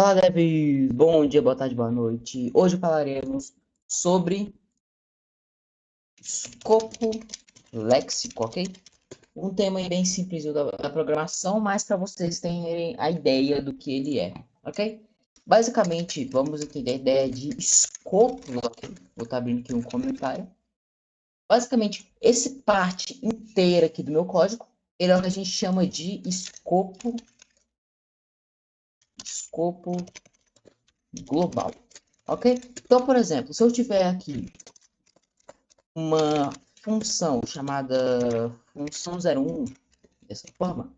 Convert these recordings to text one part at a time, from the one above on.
Fala, Dev. Bom dia, boa tarde, boa noite. Hoje falaremos sobre escopo léxico, ok? Um tema aí bem simples da programação, mas para vocês terem a ideia do que ele é, ok? Basicamente, vamos entender a ideia de escopo, ok? Vou estar abrindo aqui um comentário. Basicamente, essa parte inteira aqui do meu código, ele é o que a gente chama de escopo global. Ok? Então, por exemplo, se eu tiver aqui uma função chamada função 01, dessa forma,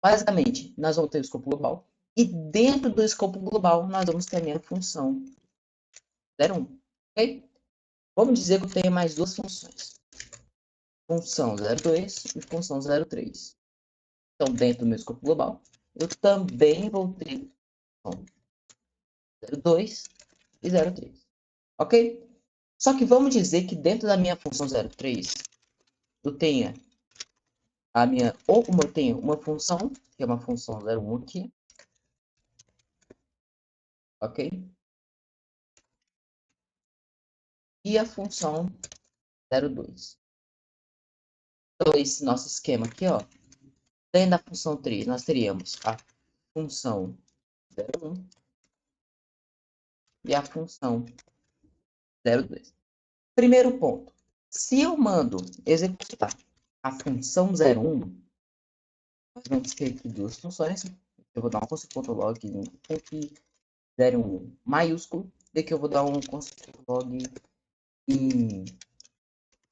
basicamente, nós vamos ter o escopo global, e dentro do escopo global, nós vamos ter a minha função 01. Ok? Vamos dizer que eu tenho mais duas funções, função 02 e função 03. Então, dentro do meu escopo global, eu também vou ter função 02 e 03. Ok? Só que vamos dizer que dentro da minha função 03, eu tenha a minha, ou como eu tenho uma função, que é uma função 01 aqui, ok? E a função 02. Então, esse nosso esquema aqui, ó, dentro da função 3, nós teríamos a função 01 e a função 02. Primeiro ponto, se eu mando executar a função 01, nós vamos ter aqui duas funções. Eu vou dar um console.log em 01 maiúsculo, e que eu vou dar um console.log em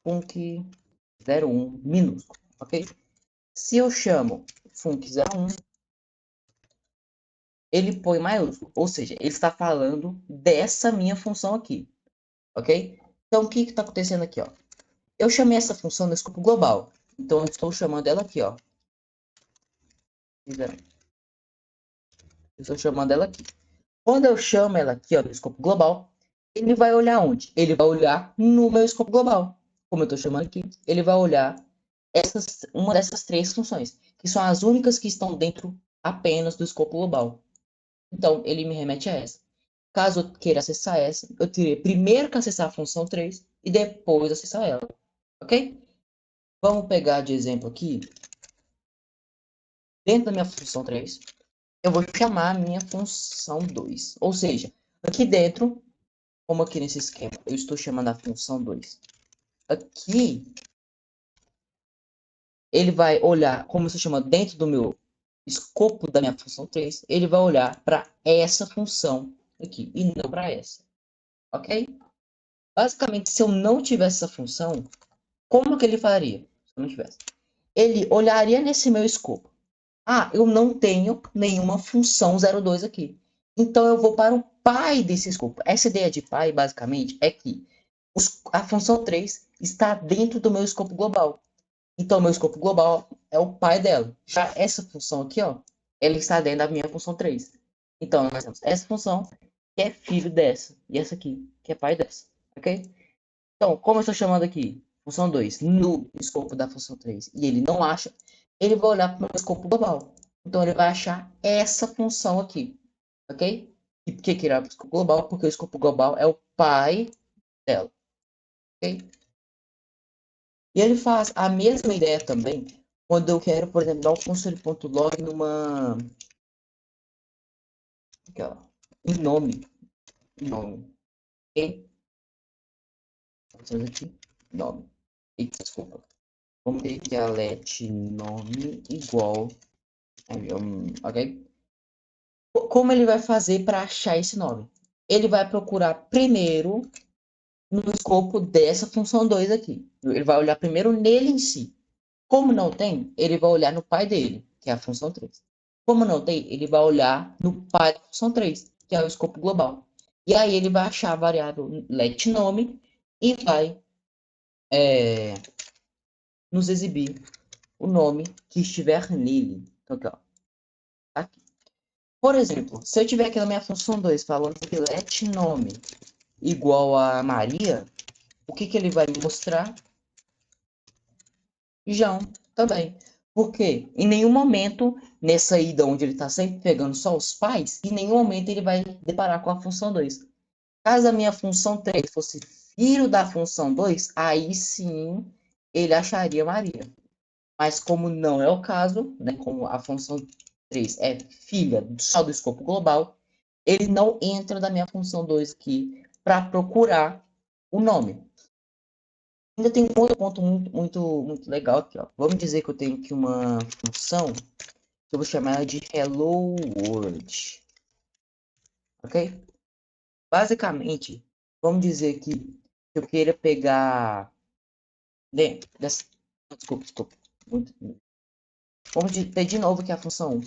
func01 minúsculo, ok? Se eu chamo func01, ele põe maiúsculo, ou seja, ele está falando dessa minha função aqui, ok? Então, o que está acontecendo aqui, ó? Eu chamei essa função no escopo global, então eu estou chamando ela aqui, ó. Eu estou chamando ela aqui. Quando eu chamo ela aqui, ó, no escopo global, ele vai olhar onde? Ele vai olhar no meu escopo global. Como eu estou chamando aqui, ele vai olhar uma dessas três funções, que são as únicas que estão dentro apenas do escopo global. Então, ele me remete a essa. Caso eu queira acessar essa, eu teria primeiro que acessar a função 3 e depois acessar ela. Ok? Vamos pegar de exemplo aqui. Dentro da minha função 3, eu vou chamar a minha função 2. Ou seja, aqui dentro, como aqui nesse esquema, eu estou chamando a função 2. Aqui, ele vai olhar, como se chama dentro do meu escopo da minha função 3, ele vai olhar para essa função aqui e não para essa. Ok? Basicamente, se eu não tivesse essa função, como que ele faria? Se eu não tivesse. Ele olharia nesse meu escopo. Ah, eu não tenho nenhuma função 02 aqui. Então, eu vou para o pai desse escopo. Essa ideia de pai, basicamente, é que a função 3 está dentro do meu escopo global. Então, meu escopo global é o pai dela. Já essa função aqui, ó, ela está dentro da minha função 3. Então, nós temos essa função, que é filho dessa, e essa aqui, que é pai dessa. Ok? Então, como eu estou chamando aqui função 2 no escopo da função 3 e ele não acha, ele vai olhar para o meu escopo global. Então, ele vai achar essa função aqui. Ok? E por que que irá para o escopo global? Porque o escopo global é o pai dela. Ok? E ele faz a mesma ideia também quando eu quero, por exemplo, dar um console.log numa. Aqui, ó, em nome. Em nome. Ok? Vamos aqui. Nome. Eita, desculpa. Vamos ter que a let nome igual. Ok? Como ele vai fazer para achar esse nome? Ele vai procurar primeiro no escopo dessa função 2 aqui. Ele vai olhar primeiro nele em si. Como não tem, ele vai olhar no pai dele, que é a função 3. Como não tem, ele vai olhar no pai da função 3, que é o escopo global. E aí ele vai achar a variável letNome e vai nos exibir o nome que estiver nele. Então, aqui, ó. Aqui. Por exemplo, se eu tiver aqui na minha função 2 falando que letNome igual a Maria, o que, que ele vai me mostrar? João também. Por quê? Em nenhum momento, nessa ida onde ele está sempre pegando só os pais, em nenhum momento ele vai deparar com a função 2. Caso a minha função 3 fosse filho da função 2, aí sim ele acharia Maria. Mas como não é o caso, né, como a função 3 é filha só do escopo global, ele não entra da minha função 2 aqui para procurar o nome. Ainda tem um outro ponto muito legal aqui. Ó. Vamos dizer que eu tenho aqui uma função que eu vou chamar de Hello World. Ok? Basicamente, vamos dizer que eu queira pegar... Dessa... Desculpa. Vamos ter de novo aqui a função 1.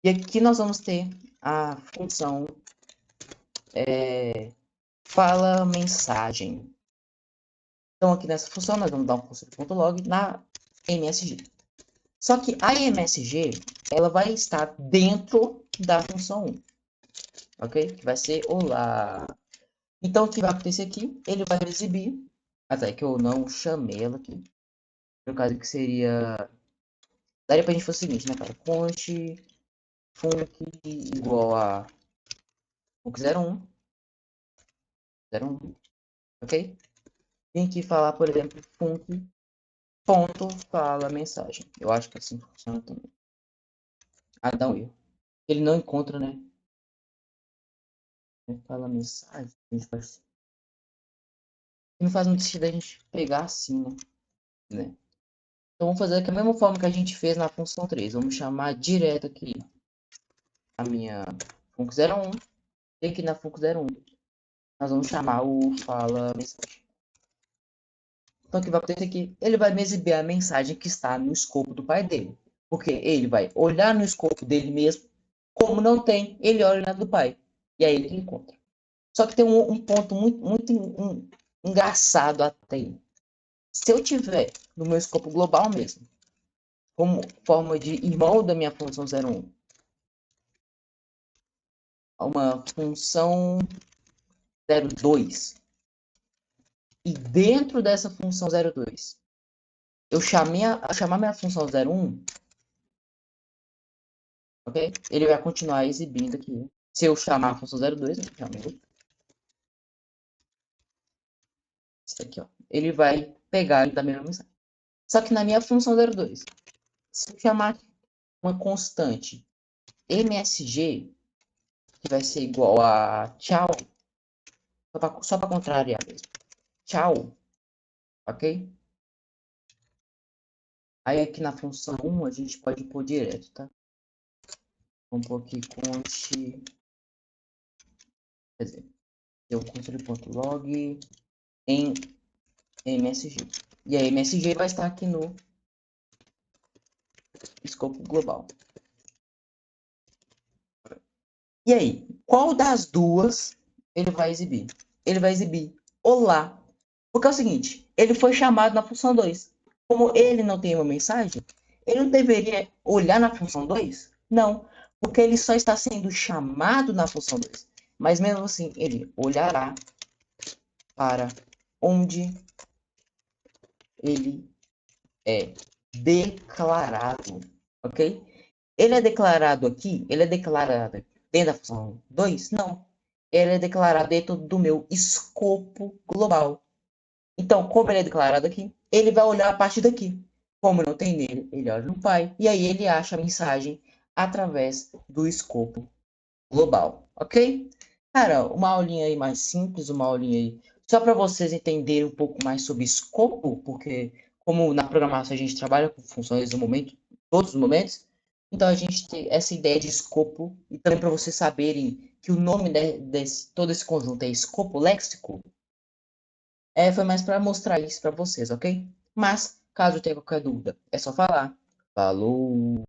E aqui nós vamos ter a função fala mensagem. Então aqui nessa função nós vamos dar um construtor.log na MSG. Só que a MSG ela vai estar dentro da função 1. Ok? Que vai ser olá. Então o que vai acontecer aqui? Ele vai exibir, até que eu não chamei ela aqui. No caso que seria... Daria pra gente fazer o seguinte, né, cara? Const func igual a func01, 01, ok? Tem que falar, por exemplo, func ponto fala mensagem. Eu acho que assim funciona também. Ah, dá um erro. Ele não encontra, né? Fala mensagem. A gente faz... Não faz muito sentido a gente pegar assim, né? Então vamos fazer da mesma forma que a gente fez na função 3. Vamos chamar direto aqui a minha func01. E aqui na func01 nós vamos chamar o fala mensagem. Então o que vai acontecer aqui? Ele vai me exibir a mensagem que está no escopo do pai dele. Porque ele vai olhar no escopo dele mesmo. Como não tem, ele olha na do pai. E aí ele encontra. Só que tem um ponto muito engraçado até aí. Se eu tiver no meu escopo global mesmo, como forma de irmão da minha função 01, uma função 02, e dentro dessa função 02, eu chamar minha função 01, ok? Ele vai continuar exibindo aqui. Se eu chamar a função 02, né? Isso aqui, ó. Ele vai pegar da mesma mensagem. Só que na minha função 02, se eu chamar uma constante MSG, que vai ser igual a tchau, só para contrariar mesmo. Tchau, ok? Aí aqui na função 1 a gente pode pôr direto, tá? Vamos pôr aqui const, quer dizer, deu controle.log em MSG. E a MSG vai estar aqui no escopo global. E aí, qual das duas ele vai exibir? Ele vai exibir olá. Porque é o seguinte, ele foi chamado na função 2. Como ele não tem uma mensagem, ele não deveria olhar na função 2? Não, porque ele só está sendo chamado na função 2. Mas mesmo assim, ele olhará para onde ele é declarado, ok? Ele é declarado aqui? Ele é declarado dentro da função 2? Não. Ele é declarado dentro do meu escopo global. Então, como ele é declarado aqui, ele vai olhar a partir daqui. Como não tem nele, ele olha no pai. E aí ele acha a mensagem através do escopo global. Ok? Cara, uma aulinha aí mais simples, uma aulinha aí só para vocês entenderem um pouco mais sobre escopo, porque como na programação a gente trabalha com funções no momento, todos os momentos, então a gente tem essa ideia de escopo, e também para vocês saberem que o nome desse todo esse conjunto é escopo léxico, foi mais para mostrar isso para vocês, ok? Mas, caso tenha qualquer dúvida, é só falar. Falou!